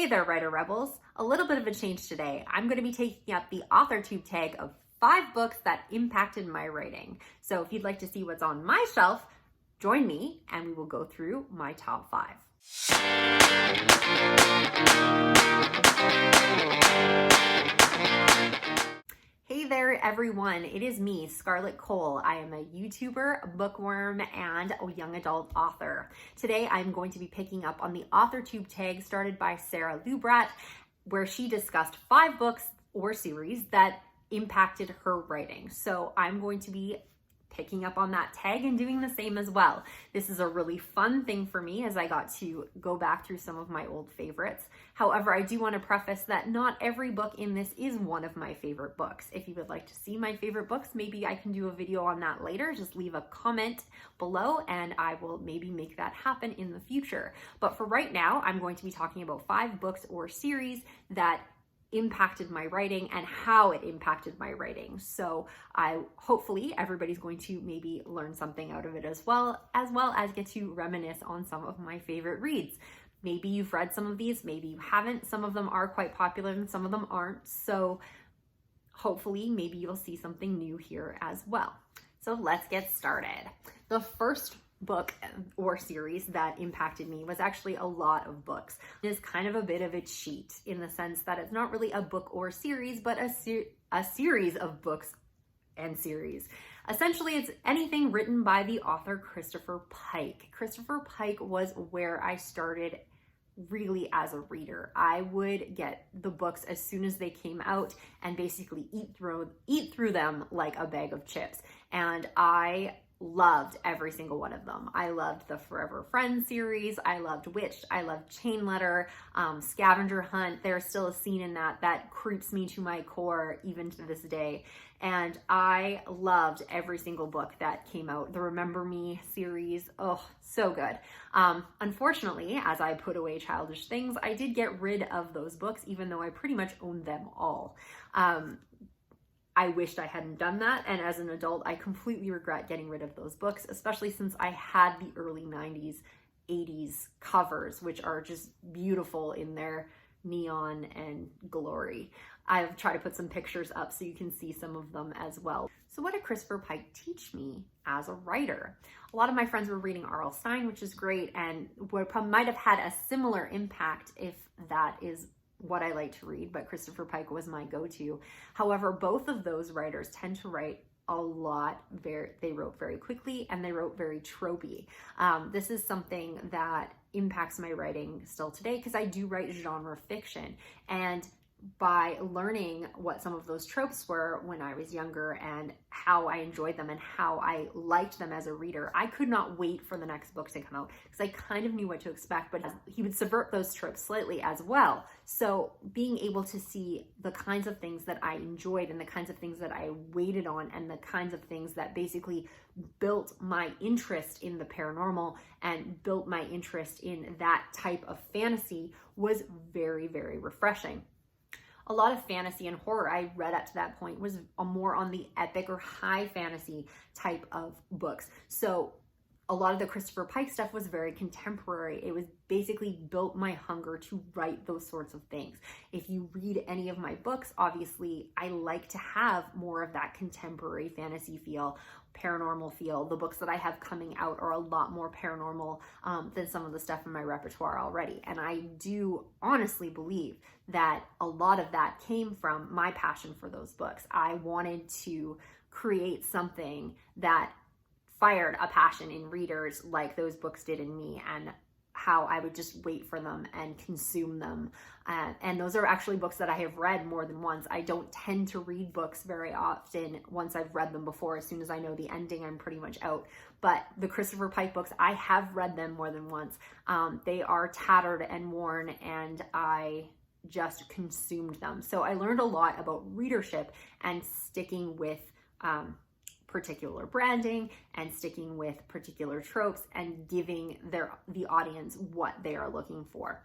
Hey there, Writer Rebels. A little bit of a change today. I'm going to be taking up the Authortube tag of 5 books that impacted my writing. So if you'd like to see what's on my shelf, join me and we will go through my top 5. Hey there, everyone. It is me, Scarlett Kol. I am a YouTuber, a bookworm, and a young adult author. Today, I'm going to be picking up on the Authortube tag started by Sara Lubratt, where she discussed 5 books or series that impacted her writing. So I'm going to be picking up on that tag and doing the same as well. This is a really fun thing for me as I got to go back through some of my old favorites. However, I do want to preface that not every book in this is one of my favorite books. If you would like to see my favorite books, maybe I can do a video on that later. Just leave a comment below and I will maybe make that happen in the future. But for right now, I'm going to be talking about 5 books or series that impacted my writing and how it impacted my writing. So hopefully everybody's going to maybe learn something out of it as well as get to reminisce on some of my favorite reads. Maybe you've read some of these, maybe you haven't. Some of them are quite popular and some of them aren't. So hopefully maybe you'll see something new here as well. So let's get started. The first book or series that impacted me was actually a lot of books. It is kind of a bit of a cheat in the sense that it's not really a book or series, but a series of books and series. Essentially, it's anything written by the author Christopher Pike. Christopher Pike was where I started really as a reader. I would get the books as soon as they came out and basically eat through them like a bag of chips. And I loved every single one of them. I loved the Forever Friends series. I loved Witched. I loved Chain Letter, Scavenger Hunt. There's still a scene in that creeps me to my core even to this day. And I loved every single book that came out. The Remember Me series, oh, so good. Unfortunately, as I put away childish things, I did get rid of those books, even though I pretty much owned them all. I wished I hadn't done that, and as an adult, I completely regret getting rid of those books, especially since I had the early 90s, 80s covers, which are just beautiful in their neon and glory. I've tried to put some pictures up so you can see some of them as well. So what did Christopher Pike teach me as a writer? A lot of my friends were reading R.L. Stine, which is great, and might have had a similar impact if that is what I like to read, but Christopher Pike was my go-to. However, both of those writers tend to write a lot. They wrote very quickly and they wrote very tropey. This is something that impacts my writing still today because I do write genre fiction, and by learning what some of those tropes were when I was younger and how I enjoyed them and how I liked them as a reader, I could not wait for the next book to come out because I kind of knew what to expect, but he would subvert those tropes slightly as well. So being able to see the kinds of things that I enjoyed and the kinds of things that I waited on and the kinds of things that basically built my interest in the paranormal and built my interest in that type of fantasy was very, very refreshing. A lot of fantasy and horror I read up to that point was more on the epic or high fantasy type of books. So a lot of the Christopher Pike stuff was very contemporary. It was basically built my hunger to write those sorts of things. If you read any of my books, obviously I like to have more of that contemporary fantasy feel, paranormal feel. The books that I have coming out are a lot more paranormal than some of the stuff in my repertoire already. And I do honestly believe that a lot of that came from my passion for those books. I wanted to create something that fired a passion in readers like those books did in me, and how I would just wait for them and consume them. And those are actually books that I have read more than once. I don't tend to read books very often once I've read them before. As soon as I know the ending, I'm pretty much out. But the Christopher Pike books, I have read them more than once. They are tattered and worn, and I just consumed them. So I learned a lot about readership and sticking with particular branding and sticking with particular tropes and giving the audience what they are looking for.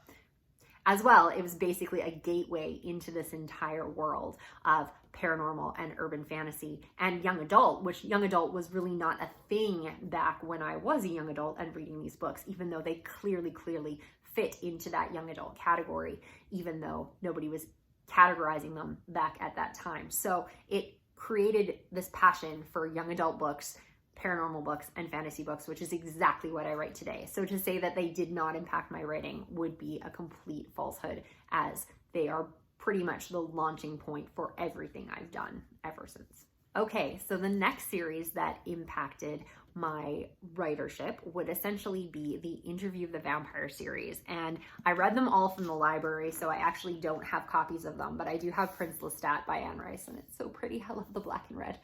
As well, it was basically a gateway into this entire world of paranormal and urban fantasy and young adult, which young adult was really not a thing back when I was a young adult and reading these books, even though they clearly fit into that young adult category, even though nobody was categorizing them back at that time. So it created this passion for young adult books, paranormal books, and fantasy books, which is exactly what I write today. So to say that they did not impact my writing would be a complete falsehood, as they are pretty much the launching point for everything I've done ever since. Okay, so the next series that impacted my writership would essentially be the Interview of the Vampire series. And I read them all from the library, so I actually don't have copies of them, but I do have Prince Lestat by Anne Rice, and it's so pretty. I love the black and red.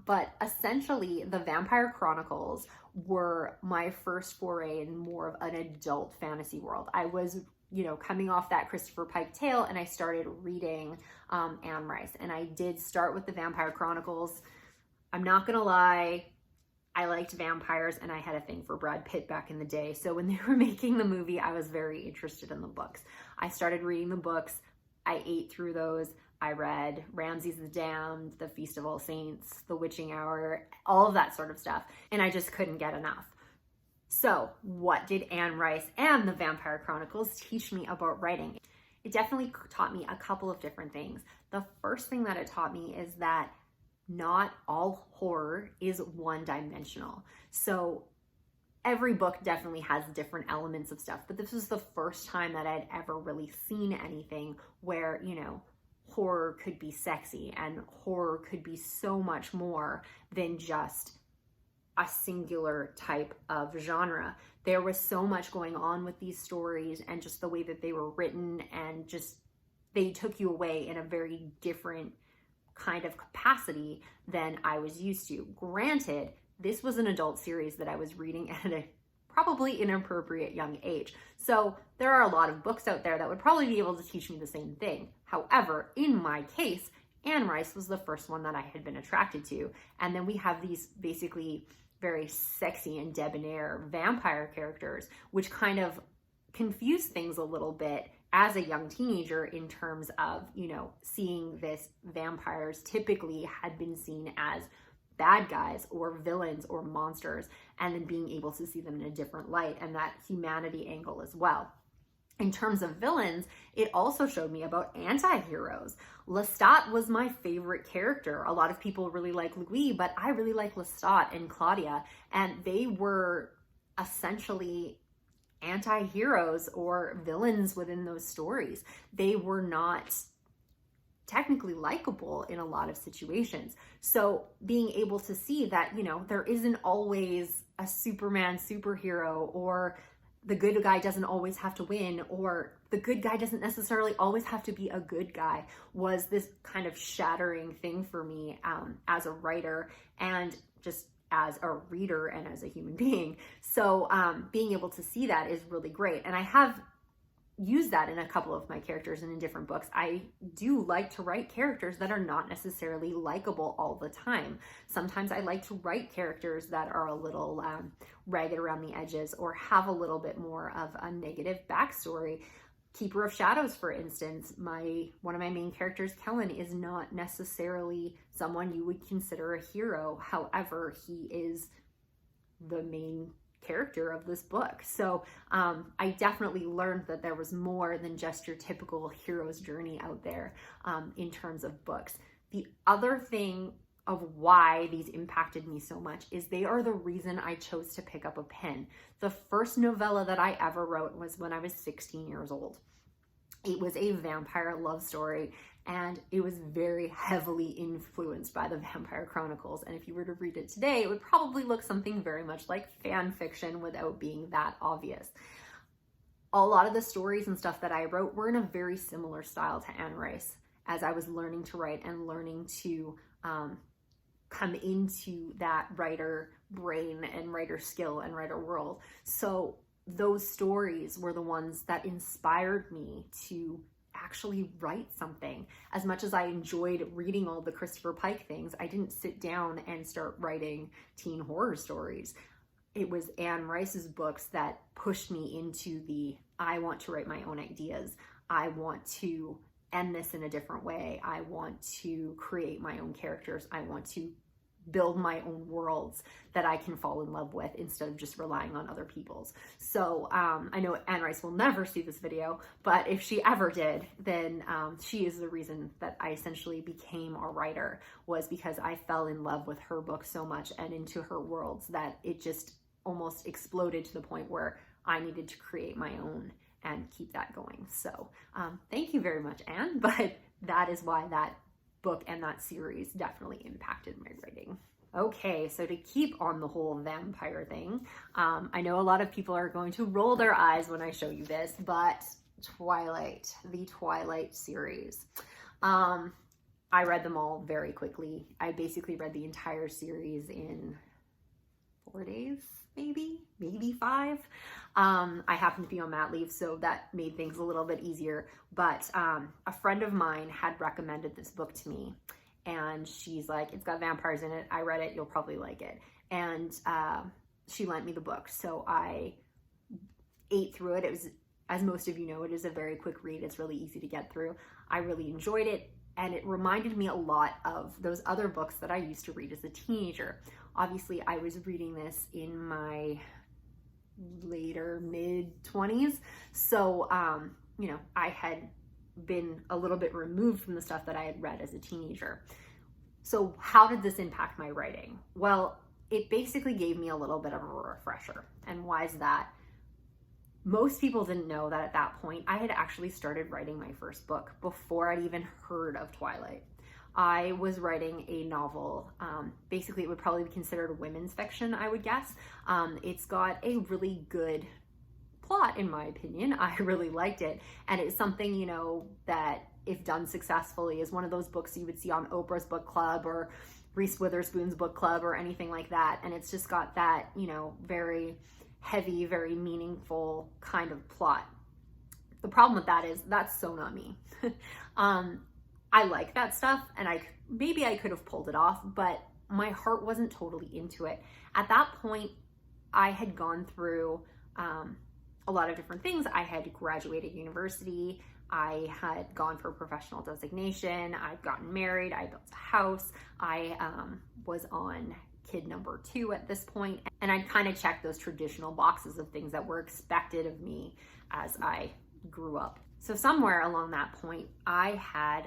But essentially, the Vampire Chronicles were my first foray in more of an adult fantasy world. I was, coming off that Christopher Pike tale, and I started reading Anne Rice. And I did start with the Vampire Chronicles. I'm not gonna lie, I liked vampires, and I had a thing for Brad Pitt back in the day. So when they were making the movie, I was very interested in the books. I started reading the books. I ate through those. I read Ramses the Damned, The Feast of All Saints, The Witching Hour, all of that sort of stuff. And I just couldn't get enough. So what did Anne Rice and the Vampire Chronicles teach me about writing? It definitely taught me a couple of different things. The first thing that it taught me is that not all horror is one-dimensional. So every book definitely has different elements of stuff, but this was the first time that I'd ever really seen anything where, horror could be sexy, and horror could be so much more than just a singular type of genre. There was so much going on with these stories, and just the way that they were written, and just they took you away in a very different kind of capacity than I was used to. Granted, this was an adult series that I was reading at a probably inappropriate young age. So there are a lot of books out there that would probably be able to teach me the same thing. However, in my case, Anne Rice was the first one that I had been attracted to. And then we have these basically very sexy and debonair vampire characters, which kind of confused things a little bit as a young teenager in terms of, seeing this vampires typically had been seen as bad guys or villains or monsters, and then being able to see them in a different light, and that humanity angle as well. In terms of villains, it also showed me about anti-heroes. Lestat was my favorite character. A lot of people really like Louis, but I really like Lestat and Claudia, and they were essentially anti-heroes or villains within those stories. They were not technically likable in a lot of situations. So being able to see that, there isn't always a Superman superhero, or the good guy doesn't always have to win, or the good guy doesn't necessarily always have to be a good guy, was this kind of shattering thing for me as a writer, and just as a reader and as a human being. So being able to see that is really great. And I have used that in a couple of my characters and in different books. I do like to write characters that are not necessarily likable all the time. Sometimes I like to write characters that are a little ragged around the edges, or have a little bit more of a negative backstory. Keeper of Shadows, for instance, one of my main characters, Kellen, is not necessarily someone you would consider a hero. However, he is the main character of this book. So I definitely learned that there was more than just your typical hero's journey out there in terms of books. The other thing of why these impacted me so much is they are the reason I chose to pick up a pen. The first novella that I ever wrote was when I was 16 years old. It was a vampire love story, and it was very heavily influenced by the Vampire Chronicles. And if you were to read it today, it would probably look something very much like fan fiction without being that obvious. A lot of the stories and stuff that I wrote were in a very similar style to Anne Rice, as I was learning to write and learning to come into that writer brain and writer skill and writer world. So those stories were the ones that inspired me to actually write something. As much as I enjoyed reading all the Christopher Pike things, I didn't sit down and start writing teen horror stories. It was Anne Rice's books that pushed me into I want to write my own ideas. I want to end this in a different way. I want to create my own characters. I want to build my own worlds that I can fall in love with instead of just relying on other people's. So I know Anne Rice will never see this video, but if she ever did, then she is the reason that I essentially became a writer, was because I fell in love with her book so much and into her worlds that it just almost exploded to the point where I needed to create my own and keep that going. So thank you very much, Anne, but that is why that book and that series definitely impacted my writing. Okay, so to keep on the whole vampire thing, I know a lot of people are going to roll their eyes when I show you this, but Twilight, the Twilight series. I read them all very quickly. I basically read the entire series in 4 days, maybe 5. I happened to be on mat leave, so that made things a little bit easier. But a friend of mine had recommended this book to me, and she's like, it's got vampires in it. I read it. You'll probably like it. And she lent me the book. So I ate through it. It was, as most of you know, it is a very quick read. It's really easy to get through. I really enjoyed it. And it reminded me a lot of those other books that I used to read as a teenager. Obviously, I was reading this in my later mid-20s. So, you know, I had been a little bit removed from the stuff that I had read as a teenager. So how did this impact my writing? Well, it basically gave me a little bit of a refresher. And why is that? Most people didn't know that at that point, I had actually started writing my first book before I'd even heard of Twilight. I was writing a novel. Basically, it would probably be considered women's fiction, I would guess. It's got a really good plot, in my opinion. I really liked it. And it's something, you know, that if done successfully is one of those books you would see on Oprah's book club or Reese Witherspoon's book club or anything like that. And it's just got that, you know, very heavy, very meaningful kind of plot. The problem with that is that's so not me. I like that stuff, and maybe I could have pulled it off, but my heart wasn't totally into it. At that point, I had gone through a lot of different things. I had graduated university. I had gone for professional designation. I'd gotten married. I built a house. I was on kid number 2 at this point, and I'd kind of checked those traditional boxes of things that were expected of me as I grew up. So somewhere along that point, I had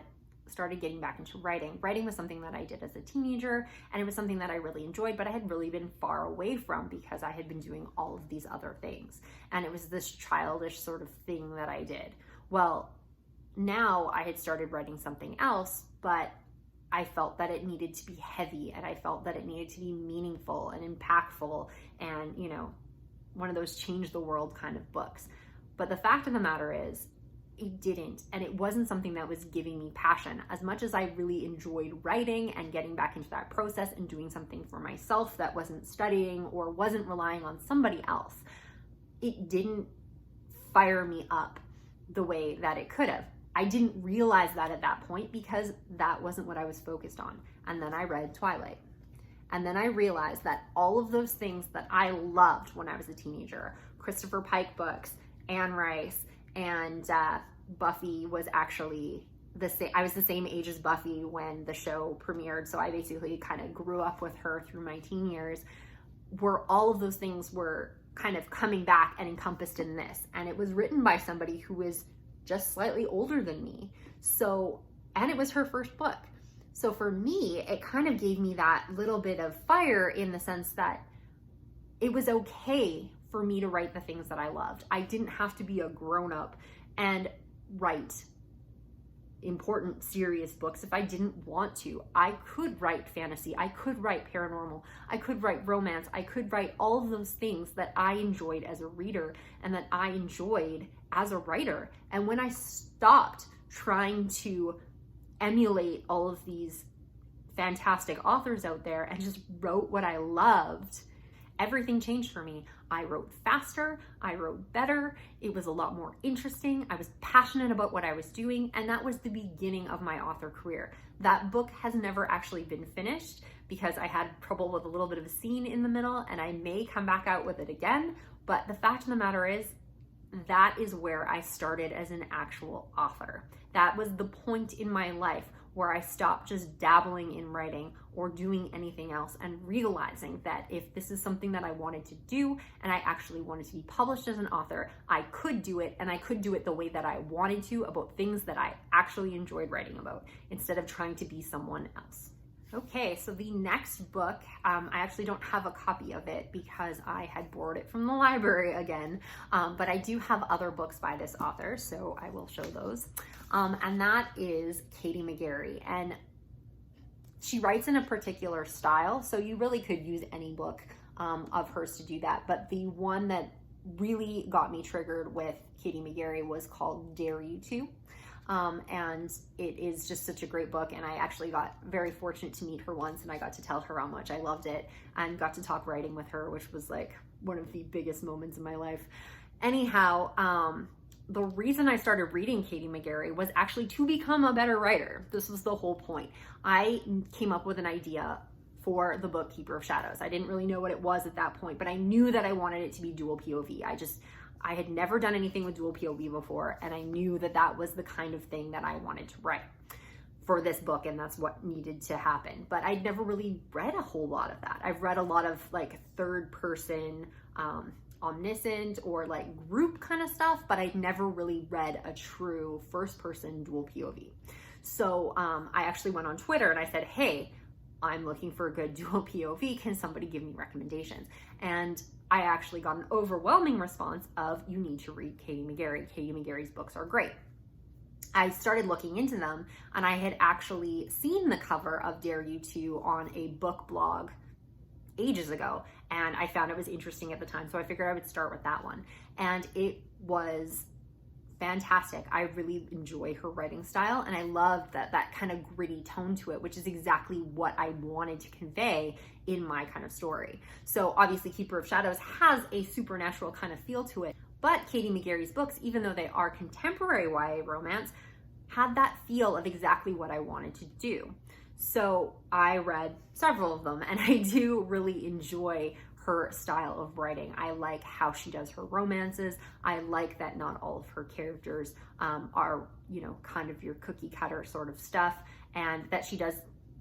started getting back into writing. Writing was something that I did as a teenager, and it was something that I really enjoyed, but I had really been far away from because I had been doing all of these other things. And it was this childish sort of thing that I did. Well, now I had started writing something else, but I felt that it needed to be heavy, and I felt that it needed to be meaningful and impactful and, you know, one of those change the world kind of books. But the fact of the matter is, it didn't, and it wasn't something that was giving me passion. As much as I really enjoyed writing and getting back into that process and doing something for myself that wasn't studying or wasn't relying on somebody else, it didn't fire me up the way that it could have. I didn't realize that at that point because that wasn't what I was focused on. And then I read Twilight. And then I realized that all of those things that I loved when I was a teenager, Christopher Pike books, Anne Rice, and Buffy was actually the same. I was the same age as Buffy when the show premiered, so I basically kind of grew up with her through my teen years, where all of those things were kind of coming back and encompassed in this. And it was written by somebody who was just slightly older than me. So, and it was her first book. So for me, it kind of gave me that little bit of fire in the sense that it was okay for me to write the things that I loved. I didn't have to be a grown-up and write important, serious books if I didn't want to. I could write fantasy. I could write paranormal. I could write romance. I could write all of those things that I enjoyed as a reader and that I enjoyed as a writer. And when I stopped trying to emulate all of these fantastic authors out there and just wrote what I loved, everything changed for me. I wrote faster, I wrote better, it was a lot more interesting, I was passionate about what I was doing, and that was the beginning of my author career. That book has never actually been finished because I had trouble with a little bit of a scene in the middle, and I may come back out with it again, but the fact of the matter is, that is where I started as an actual author. That was the point in my life where I stopped just dabbling in writing or doing anything else and realizing that if this is something that I wanted to do and I actually wanted to be published as an author, I could do it, and I could do it the way that I wanted to, about things that I actually enjoyed writing about, instead of trying to be someone else. Okay, so the next book, I actually don't have a copy of it because I had borrowed it from the library again, but I do have other books by this author, so I will show those. And that is Katie McGarry. And she writes in a particular style, so you really could use any book of hers to do that. But the one that really got me triggered with Katie McGarry was called Dare You To. And it is just such a great book, and I actually got very fortunate to meet her once, and I got to tell her how much I loved it and got to talk writing with her, which was like one of the biggest moments in my life. Anyhow, the reason I started reading Katie McGarry was actually to become a better writer. This was the whole point. I came up with an idea for the book Keeper of Shadows. I didn't really know what it was at that point, but I knew that I wanted it to be dual POV. I had never done anything with dual POV before, and I knew that that was the kind of thing that I wanted to write for this book, and that's what needed to happen. But I'd never really read a whole lot of that. I've read a lot of like third person, omniscient or like group kind of stuff, but I'd never really read a true first person dual POV. So I actually went on Twitter and I said, hey, I'm looking for a good dual POV. Can somebody give me recommendations? And I actually got an overwhelming response of, you need to read Katie McGarry. Katie McGarry's books are great. I started looking into them, and I had actually seen the cover of Dare You To on a book blog ages ago, and I found it was interesting at the time, so I figured I would start with that one. And it was fantastic. I really enjoy her writing style, and I love that kind of gritty tone to it, which is exactly what I wanted to convey in my kind of story. So obviously Keeper of Shadows has a supernatural kind of feel to it, but Katie McGarry's books, even though they are contemporary YA romance, had that feel of exactly what I wanted to do. So I read several of them, and I do really enjoy her style of writing. I like how she does her romances. I like that not all of her characters are, kind of your cookie cutter sort of stuff, and that she does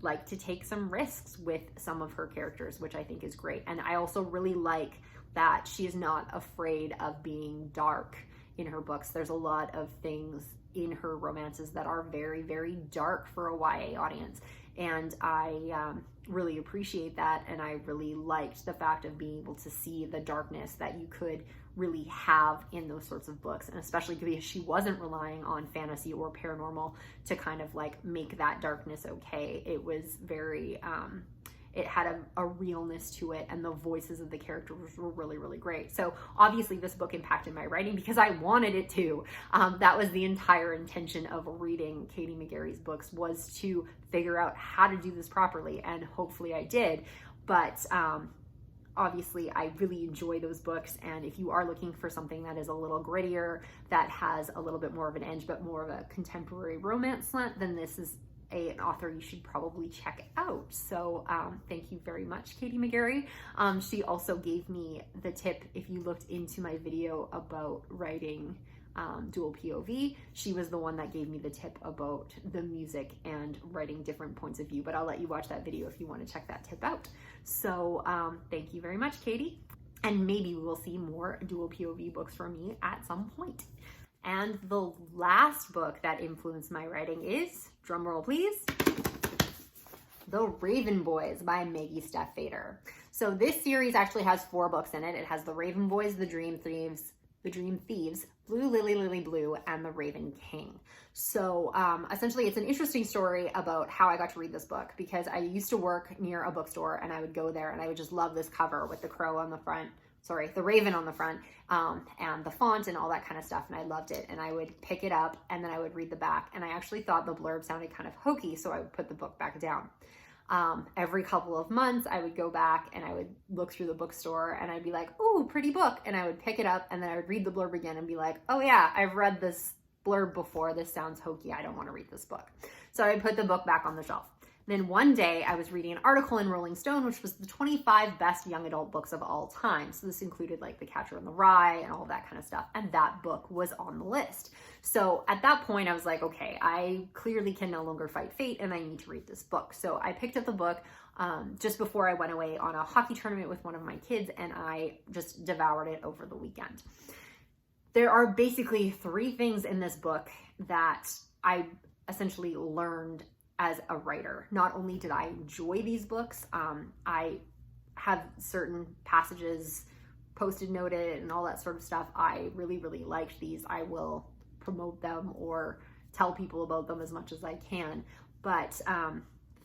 like to take some risks with some of her characters, which I think is great. And I also really like that she is not afraid of being dark in her books. There's a lot of things in her romances that are very, very dark for a YA audience. And I really appreciate that, and I really liked the fact of being able to see the darkness that you could really have in those sorts of books, and especially because she wasn't relying on fantasy or paranormal to kind of like make that darkness okay. It was very, it had a realness to it, and the voices of the characters were really, really great. So obviously this book impacted my writing because I wanted it to. That was the entire intention of reading Katie McGarry's books, was to figure out how to do this properly, and hopefully I did. But obviously I really enjoy those books, and if you are looking for something that is a little grittier, that has a little bit more of an edge, but more of a contemporary romance slant, then this is an author you should probably check out. So thank you very much, Katie McGarry. She also gave me the tip, if you looked into my video about writing dual POV, she was the one that gave me the tip about the music and writing different points of view, but I'll let you watch that video if you want to check that tip out. So thank you very much, Katie. And maybe we will see more dual POV books from me at some point. And the last book that influenced my writing is, drumroll please, The Raven Boys by Maggie Steph Fader. So this series actually has 4 books in it. It has The Raven Boys, The Dream Thieves, Blue Lily Lily Blue, and The Raven King. So essentially it's an interesting story about how I got to read this book, because I used to work near a bookstore, and I would go there and I would just love this cover with the crow on the front, the raven on the front, and the font and all that kind of stuff, and I loved it. And I would pick it up and then I would read the back, and I actually thought the blurb sounded kind of hokey, so I would put the book back down. Every couple of months I would go back and I would look through the bookstore and I'd be like, ooh, pretty book, and I would pick it up and then I would read the blurb again and be like, oh yeah, I've read this blurb before, this sounds hokey, I don't want to read this book. So I would put the book back on the shelf. Then one day I was reading an article in Rolling Stone, which was the 25 best young adult books of all time. So this included like The Catcher in the Rye and all that kind of stuff. And that book was on the list. So at that point I was like, okay, I clearly can no longer fight fate and I need to read this book. So I picked up the book just before I went away on a hockey tournament with one of my kids, and I just devoured it over the weekend. There are basically 3 things in this book that I essentially learned as a writer. Not only did I enjoy these books, I have certain passages posted, noted, and all that sort of stuff. I really, really liked these. I will promote them or tell people about them as much as I can. But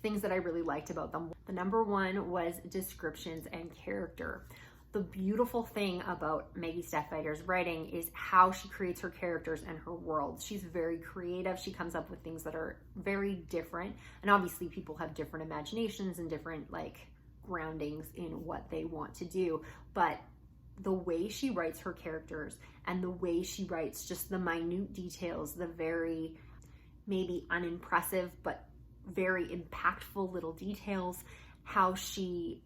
things that I really liked about them. The number one was descriptions and character. The beautiful thing about Maggie Stiefvater's writing is how she creates her characters and her world. She's very creative. She comes up with things that are very different. And obviously people have different imaginations and different like groundings in what they want to do. But the way she writes her characters and the way she writes just the minute details, the very maybe unimpressive but very impactful little details, how she,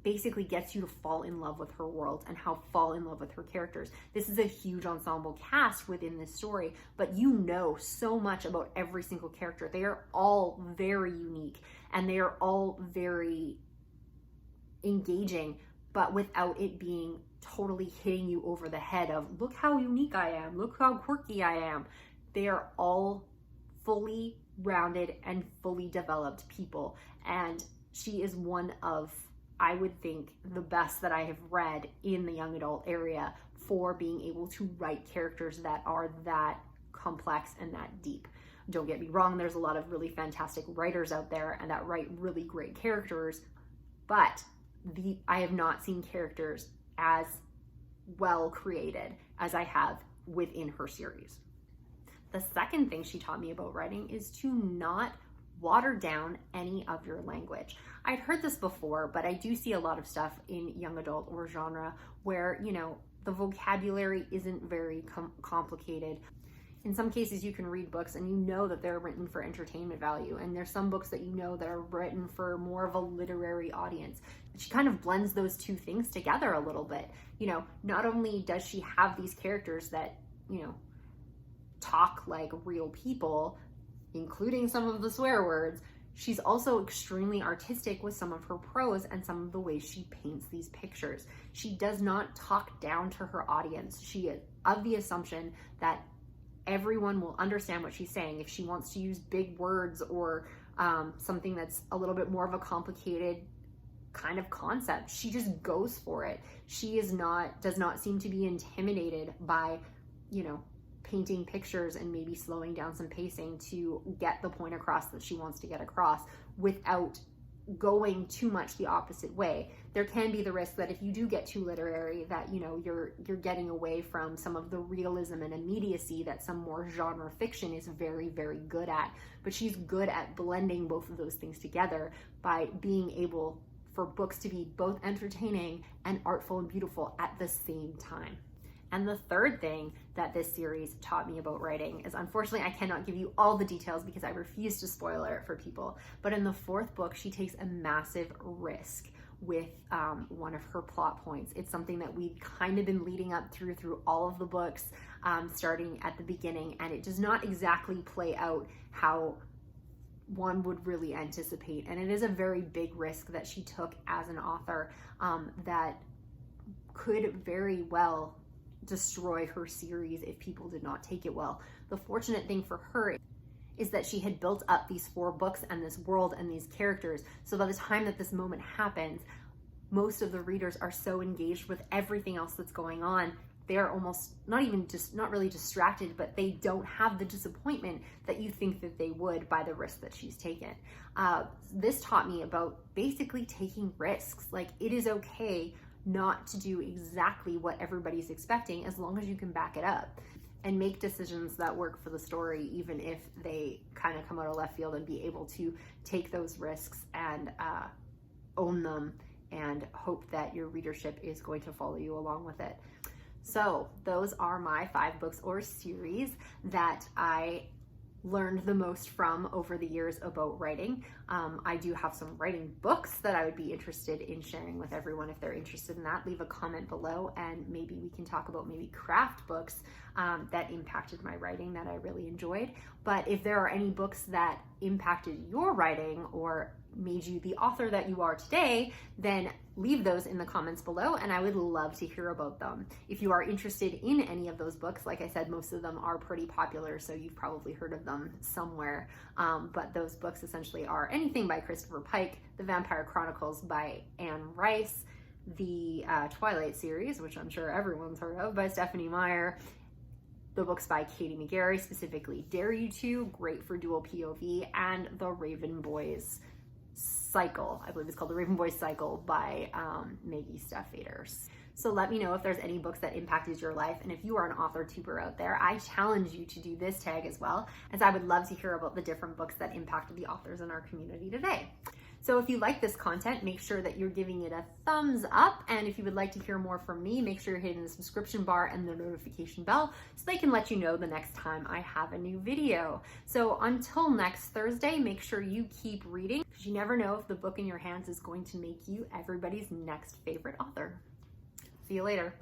basically gets you to fall in love with her world and how fall in love with her characters. This is a huge ensemble cast within this story, but you know so much about every single character. They are all very unique and they are all very engaging, but without it being totally hitting you over the head of, look how unique I am, look how quirky I am. They are all fully rounded and fully developed people. And she is one of, I would think, the best that I have read in the young adult area for being able to write characters that are that complex and that deep. Don't get me wrong, there's a lot of really fantastic writers out there and that write really great characters, but I have not seen characters as well created as I have within her series. The second thing she taught me about writing is to not water down any of your language. I'd heard this before, but I do see a lot of stuff in young adult or genre where, the vocabulary isn't very complicated. In some cases, you can read books and you know that they're written for entertainment value. And there's some books that you know that are written for more of a literary audience. She kind of blends those two things together a little bit. Not only does she have these characters that, talk like real people, including some of the swear words, she's also extremely artistic with some of her prose and some of the ways she paints these pictures. She does not talk down to her audience. She is of the assumption that everyone will understand what she's saying. If she wants to use big words or something that's a little bit more of a complicated kind of concept, she just goes for it. She does not seem to be intimidated by, painting pictures and maybe slowing down some pacing to get the point across that she wants to get across without going too much the opposite way. There can be the risk that if you do get too literary that, you're getting away from some of the realism and immediacy that some more genre fiction is very, very good at. But she's good at blending both of those things together by being able for books to be both entertaining and artful and beautiful at the same time. And the third thing that this series taught me about writing is, unfortunately, I cannot give you all the details because I refuse to spoil it for people. But in the 4th book, she takes a massive risk with one of her plot points. It's something that we've kind of been leading up through all of the books, starting at the beginning, and it does not exactly play out how one would really anticipate. And it is a very big risk that she took as an author that could very well destroy her series if people did not take it well. The fortunate thing for her is that she had built up these 4 books and this world and these characters, so by the time that this moment happens, most of the readers are so engaged with everything else that's going on, they're almost not really distracted, but they don't have the disappointment that you think that they would by the risk that she's taken. This taught me about basically taking risks. Like, it is okay not to do exactly what everybody's expecting as long as you can back it up and make decisions that work for the story, even if they kind of come out of left field, and be able to take those risks and own them and hope that your readership is going to follow you along with it. So those are my 5 books or series that I learned the most from over the years about writing. I do have some writing books that I would be interested in sharing with everyone. If they're interested in that, leave a comment below and maybe we can talk about maybe craft books that impacted my writing that I really enjoyed. But if there are any books that impacted your writing or made you the author that you are today, then leave those in the comments below and I would love to hear about them. If you are interested in any of those books, like I said, most of them are pretty popular, so you've probably heard of them somewhere. But those books essentially are anything by Christopher Pike, The Vampire Chronicles by Anne Rice, the Twilight series, which I'm sure everyone's heard of, by Stephanie Meyer, the books by Katie McGarry, specifically Dare You To, great for dual POV, and The Raven Boys Cycle, I believe it's called The Raven Boys Cycle by Maggie Steph-Faders. So let me know if there's any books that impacted your life, and if you are an author-tuber out there, I challenge you to do this tag as well, as I would love to hear about the different books that impacted the authors in our community today. So if you like this content, make sure that you're giving it a thumbs up, and if you would like to hear more from me, make sure you're hitting the subscription bar and the notification bell so they can let you know the next time I have a new video. So until next Thursday, make sure you keep reading, because you never know if the book in your hands is going to make you everybody's next favorite author. See you later.